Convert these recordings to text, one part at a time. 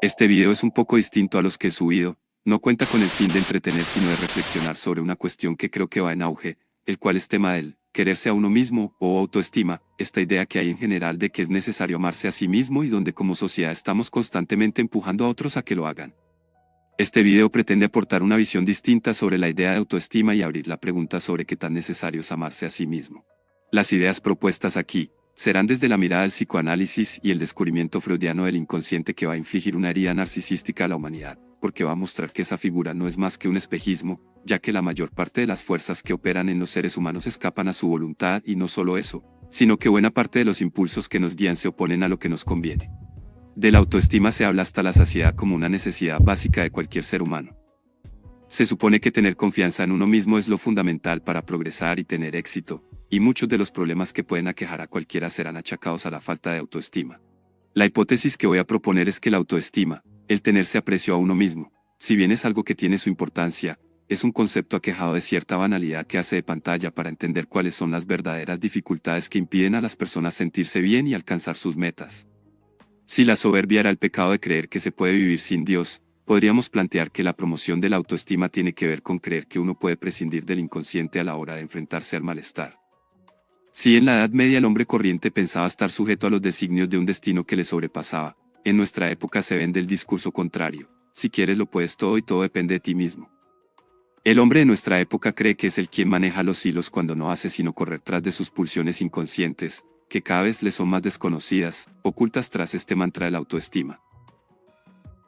Este video es un poco distinto a los que he subido, no cuenta con el fin de entretener sino de reflexionar sobre una cuestión que creo que va en auge, el cual es tema del quererse a uno mismo o autoestima, esta idea que hay en general de que es necesario amarse a sí mismo y donde como sociedad estamos constantemente empujando a otros a que lo hagan. Este video pretende aportar una visión distinta sobre la idea de autoestima y abrir la pregunta sobre qué tan necesario es amarse a sí mismo. Las ideas propuestas aquí serán desde la mirada del psicoanálisis y el descubrimiento freudiano del inconsciente que va a infligir una herida narcisística a la humanidad, porque va a mostrar que esa figura no es más que un espejismo, ya que la mayor parte de las fuerzas que operan en los seres humanos escapan a su voluntad y no solo eso, sino que buena parte de los impulsos que nos guían se oponen a lo que nos conviene. De la autoestima se habla hasta la saciedad como una necesidad básica de cualquier ser humano. Se supone que tener confianza en uno mismo es lo fundamental para progresar y tener éxito, y muchos de los problemas que pueden aquejar a cualquiera serán achacados a la falta de autoestima. La hipótesis que voy a proponer es que la autoestima, el tenerse aprecio a uno mismo, si bien es algo que tiene su importancia, es un concepto aquejado de cierta banalidad que hace de pantalla para entender cuáles son las verdaderas dificultades que impiden a las personas sentirse bien y alcanzar sus metas. Si la soberbia era el pecado de creer que se puede vivir sin Dios, podríamos plantear que la promoción de la autoestima tiene que ver con creer que uno puede prescindir del inconsciente a la hora de enfrentarse al malestar. Si en la Edad Media el hombre corriente pensaba estar sujeto a los designios de un destino que le sobrepasaba, en nuestra época se vende el discurso contrario: si quieres lo puedes todo y todo depende de ti mismo. El hombre de nuestra época cree que es el quien maneja los hilos cuando no hace sino correr tras de sus pulsiones inconscientes, que cada vez le son más desconocidas, ocultas tras este mantra de la autoestima.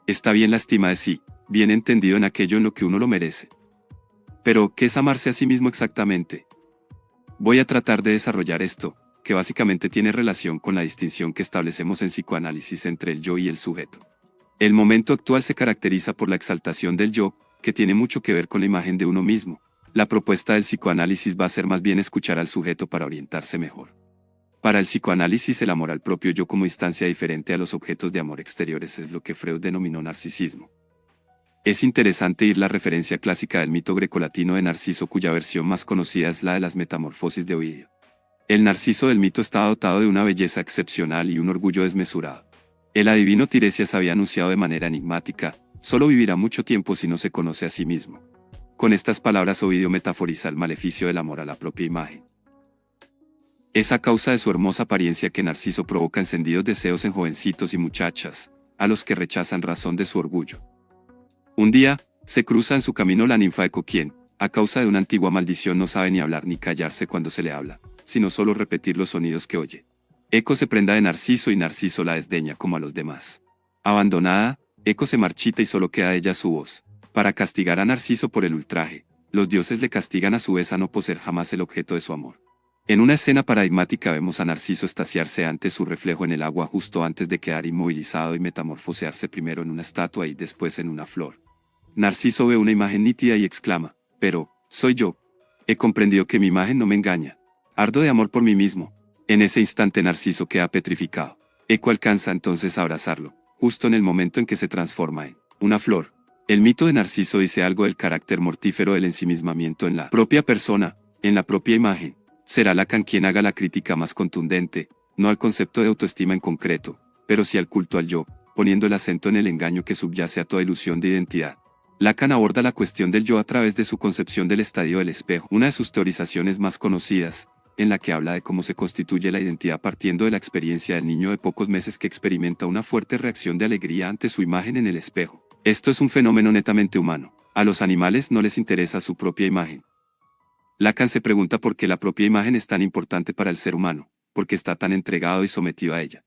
Está bien la estima de sí, bien entendido en aquello en lo que uno lo merece. Pero, ¿qué es amarse a sí mismo exactamente? Voy a tratar de desarrollar esto, que básicamente tiene relación con la distinción que establecemos en psicoanálisis entre el yo y el sujeto. El momento actual se caracteriza por la exaltación del yo, que tiene mucho que ver con la imagen de uno mismo. La propuesta del psicoanálisis va a ser más bien escuchar al sujeto para orientarse mejor. Para el psicoanálisis, el amor al propio yo como instancia diferente a los objetos de amor exteriores es lo que Freud denominó narcisismo. Es interesante ir la referencia clásica del mito grecolatino de Narciso, cuya versión más conocida es la de las Metamorfosis de Ovidio. El Narciso del mito está dotado de una belleza excepcional y un orgullo desmesurado. El adivino Tiresias había anunciado de manera enigmática: solo vivirá mucho tiempo si no se conoce a sí mismo. Con estas palabras Ovidio metaforiza el maleficio del amor a la propia imagen. Es a causa de su hermosa apariencia que Narciso provoca encendidos deseos en jovencitos y muchachas, a los que rechazan razón de su orgullo. Un día, se cruza en su camino la ninfa Eco, quien, a causa de una antigua maldición, no sabe ni hablar ni callarse cuando se le habla, sino solo repetir los sonidos que oye. Eco se prenda de Narciso y Narciso la desdeña como a los demás. Abandonada, Eco se marchita y solo queda ella su voz. Para castigar a Narciso por el ultraje, los dioses le castigan a su vez a no poseer jamás el objeto de su amor. En una escena paradigmática vemos a Narciso estaciarse ante su reflejo en el agua justo antes de quedar inmovilizado y metamorfosearse primero en una estatua y después en una flor. Narciso ve una imagen nítida y exclama: pero, soy yo. He comprendido que mi imagen no me engaña. Ardo de amor por mí mismo. En ese instante Narciso queda petrificado. Eco alcanza entonces a abrazarlo, justo en el momento en que se transforma en una flor. El mito de Narciso dice algo del carácter mortífero del ensimismamiento en la propia persona, en la propia imagen. Será Lacan quien haga la crítica más contundente, no al concepto de autoestima en concreto, pero sí al culto al yo, poniendo el acento en el engaño que subyace a toda ilusión de identidad. Lacan aborda la cuestión del yo a través de su concepción del estadio del espejo, una de sus teorizaciones más conocidas, en la que habla de cómo se constituye la identidad partiendo de la experiencia del niño de pocos meses que experimenta una fuerte reacción de alegría ante su imagen en el espejo. Esto es un fenómeno netamente humano. A los animales no les interesa su propia imagen. Lacan se pregunta por qué la propia imagen es tan importante para el ser humano, por qué está tan entregado y sometido a ella.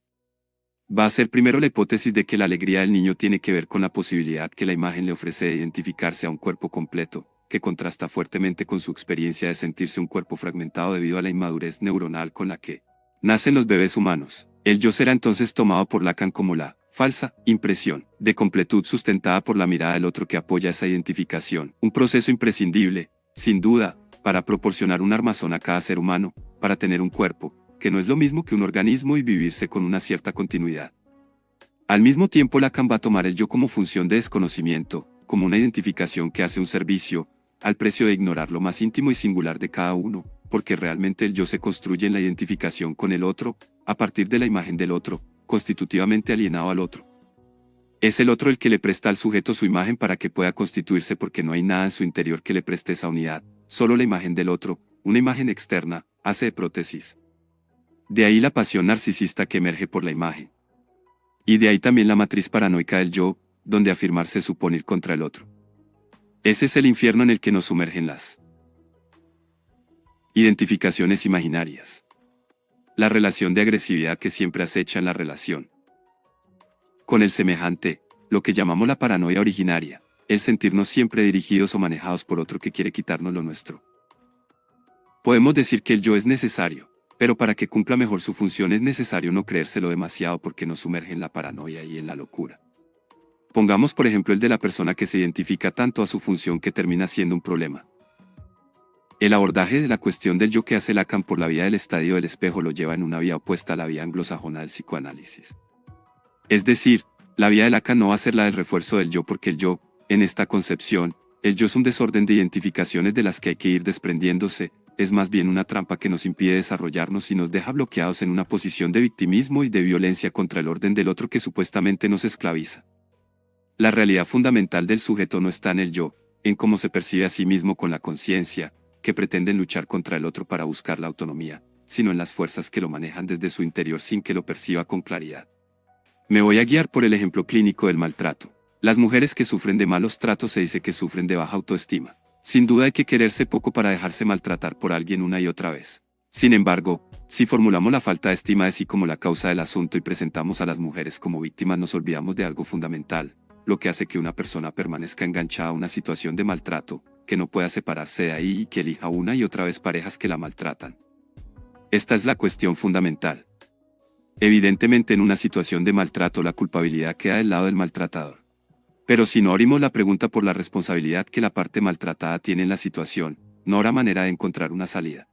Va a ser primero la hipótesis de que la alegría del niño tiene que ver con la posibilidad que la imagen le ofrece de identificarse a un cuerpo completo, que contrasta fuertemente con su experiencia de sentirse un cuerpo fragmentado debido a la inmadurez neuronal con la que nacen los bebés humanos. El yo será entonces tomado por Lacan como la falsa impresión de completud sustentada por la mirada del otro que apoya esa identificación, un proceso imprescindible, sin duda, para proporcionar un armazón a cada ser humano, para tener un cuerpo, que no es lo mismo que un organismo, y vivirse con una cierta continuidad. Al mismo tiempo, Lacan va a tomar el yo como función de desconocimiento, como una identificación que hace un servicio, al precio de ignorar lo más íntimo y singular de cada uno, porque realmente el yo se construye en la identificación con el otro, a partir de la imagen del otro, constitutivamente alienado al otro. Es el otro el que le presta al sujeto su imagen para que pueda constituirse porque no hay nada en su interior que le preste esa unidad, solo la imagen del otro, una imagen externa, hace de prótesis. De ahí la pasión narcisista que emerge por la imagen. Y de ahí también la matriz paranoica del yo, donde afirmarse supone ir contra el otro. Ese es el infierno en el que nos sumergen las identificaciones imaginarias. La relación de agresividad que siempre acecha en la relación con el semejante, lo que llamamos la paranoia originaria, el sentirnos siempre dirigidos o manejados por otro que quiere quitarnos lo nuestro. Podemos decir que el yo es necesario, pero para que cumpla mejor su función es necesario no creérselo demasiado porque nos sumerge en la paranoia y en la locura. Pongamos por ejemplo el de la persona que se identifica tanto a su función que termina siendo un problema. El abordaje de la cuestión del yo que hace Lacan por la vía del estadio del espejo lo lleva en una vía opuesta a la vía anglosajona del psicoanálisis. Es decir, la vía de Lacan no va a ser la del refuerzo del yo porque el yo, en esta concepción, el yo es un desorden de identificaciones de las que hay que ir desprendiéndose, es más bien una trampa que nos impide desarrollarnos y nos deja bloqueados en una posición de victimismo y de violencia contra el orden del otro que supuestamente nos esclaviza. La realidad fundamental del sujeto no está en el yo, en cómo se percibe a sí mismo con la conciencia, que pretenden luchar contra el otro para buscar la autonomía, sino en las fuerzas que lo manejan desde su interior sin que lo perciba con claridad. Me voy a guiar por el ejemplo clínico del maltrato. Las mujeres que sufren de malos tratos se dice que sufren de baja autoestima. Sin duda hay que quererse poco para dejarse maltratar por alguien una y otra vez. Sin embargo, si formulamos la falta de estima de sí como la causa del asunto y presentamos a las mujeres como víctimas, nos olvidamos de algo fundamental, lo que hace que una persona permanezca enganchada a una situación de maltrato, que no pueda separarse de ahí y que elija una y otra vez parejas que la maltratan. Esta es la cuestión fundamental. Evidentemente en una situación de maltrato la culpabilidad queda del lado del maltratador. Pero si no abrimos la pregunta por la responsabilidad que la parte maltratada tiene en la situación, no habrá manera de encontrar una salida.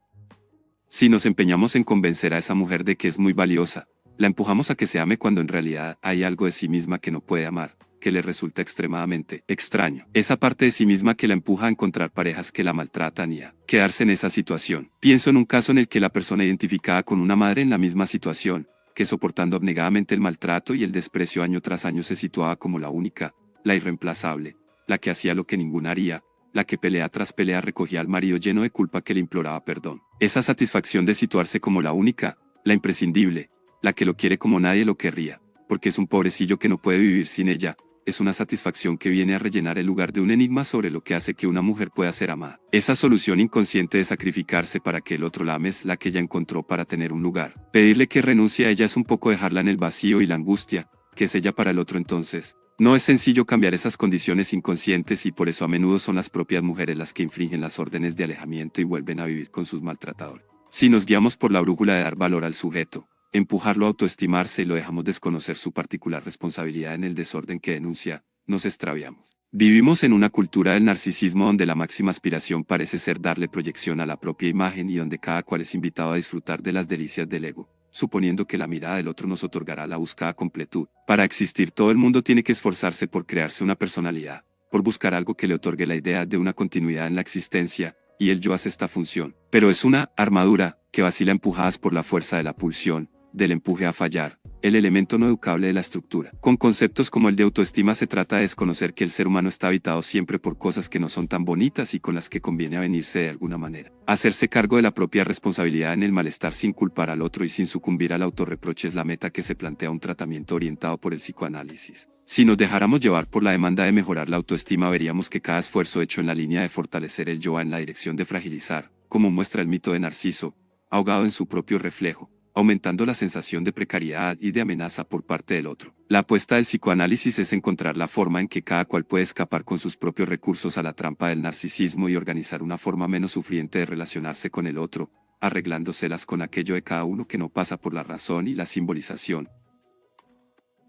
Si nos empeñamos en convencer a esa mujer de que es muy valiosa, la empujamos a que se ame cuando en realidad hay algo de sí misma que no puede amar, que le resulta extremadamente extraño. Esa parte de sí misma que la empuja a encontrar parejas que la maltratan y a quedarse en esa situación. Pienso en un caso en el que la persona identificada con una madre en la misma situación, que soportando abnegadamente el maltrato y el desprecio año tras año se situaba como la única, la irreemplazable, la que hacía lo que ninguna haría, la que pelea tras pelea recogía al marido lleno de culpa que le imploraba perdón. Esa satisfacción de situarse como la única, la imprescindible, la que lo quiere como nadie lo querría, porque es un pobrecillo que no puede vivir sin ella, es una satisfacción que viene a rellenar el lugar de un enigma sobre lo que hace que una mujer pueda ser amada. Esa solución inconsciente de sacrificarse para que el otro la ame es la que ella encontró para tener un lugar. Pedirle que renuncie a ella es un poco dejarla en el vacío y la angustia, que es ella para el otro entonces. No es sencillo cambiar esas condiciones inconscientes y por eso a menudo son las propias mujeres las que infringen las órdenes de alejamiento y vuelven a vivir con sus maltratadores. Si nos guiamos por la brújula de dar valor al sujeto, empujarlo a autoestimarse y lo dejamos desconocer su particular responsabilidad en el desorden que denuncia, nos extraviamos. Vivimos en una cultura del narcisismo donde la máxima aspiración parece ser darle proyección a la propia imagen y donde cada cual es invitado a disfrutar de las delicias del ego, suponiendo que la mirada del otro nos otorgará la buscada completud. Para existir todo el mundo tiene que esforzarse por crearse una personalidad, por buscar algo que le otorgue la idea de una continuidad en la existencia, y el yo hace esta función. Pero es una armadura que vacila empujadas por la fuerza de la pulsión, del empuje a fallar, el elemento no educable de la estructura. Con conceptos como el de autoestima se trata de desconocer que el ser humano está habitado siempre por cosas que no son tan bonitas y con las que conviene avenirse de alguna manera. Hacerse cargo de la propia responsabilidad en el malestar sin culpar al otro y sin sucumbir al autorreproche es la meta que se plantea un tratamiento orientado por el psicoanálisis. Si nos dejáramos llevar por la demanda de mejorar la autoestima, veríamos que cada esfuerzo hecho en la línea de fortalecer el yo va en la dirección de fragilizar, como muestra el mito de Narciso, ahogado en su propio reflejo, aumentando la sensación de precariedad y de amenaza por parte del otro. La apuesta del psicoanálisis es encontrar la forma en que cada cual puede escapar con sus propios recursos a la trampa del narcisismo y organizar una forma menos sufriente de relacionarse con el otro, arreglándoselas con aquello de cada uno que no pasa por la razón y la simbolización.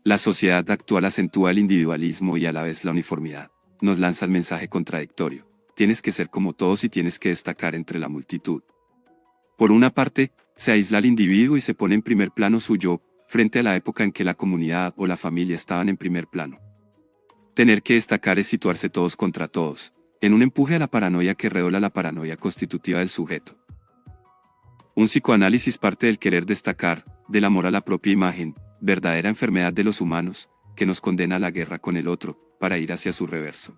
La sociedad actual acentúa el individualismo y a la vez la uniformidad. Nos lanza el mensaje contradictorio. Tienes que ser como todos y tienes que destacar entre la multitud. Por una parte, se aísla al individuo y se pone en primer plano su yo, frente a la época en que la comunidad o la familia estaban en primer plano. Tener que destacar es situarse todos contra todos, en un empuje a la paranoia que redobla la paranoia constitutiva del sujeto. Un psicoanálisis parte del querer destacar, del amor a la propia imagen, verdadera enfermedad de los humanos, que nos condena a la guerra con el otro, para ir hacia su reverso.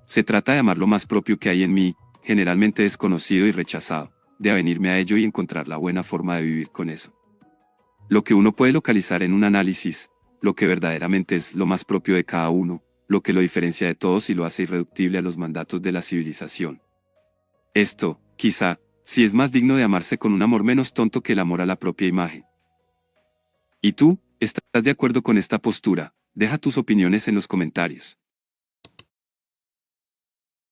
Se trata de amar lo más propio que hay en mí, generalmente desconocido y rechazado, de avenirme a ello y encontrar la buena forma de vivir con eso. Lo que uno puede localizar en un análisis, lo que verdaderamente es lo más propio de cada uno, lo que lo diferencia de todos y lo hace irreductible a los mandatos de la civilización. Esto, quizá, sí es más digno de amarse con un amor menos tonto que el amor a la propia imagen. ¿Y tú, estás de acuerdo con esta postura? Deja tus opiniones en los comentarios.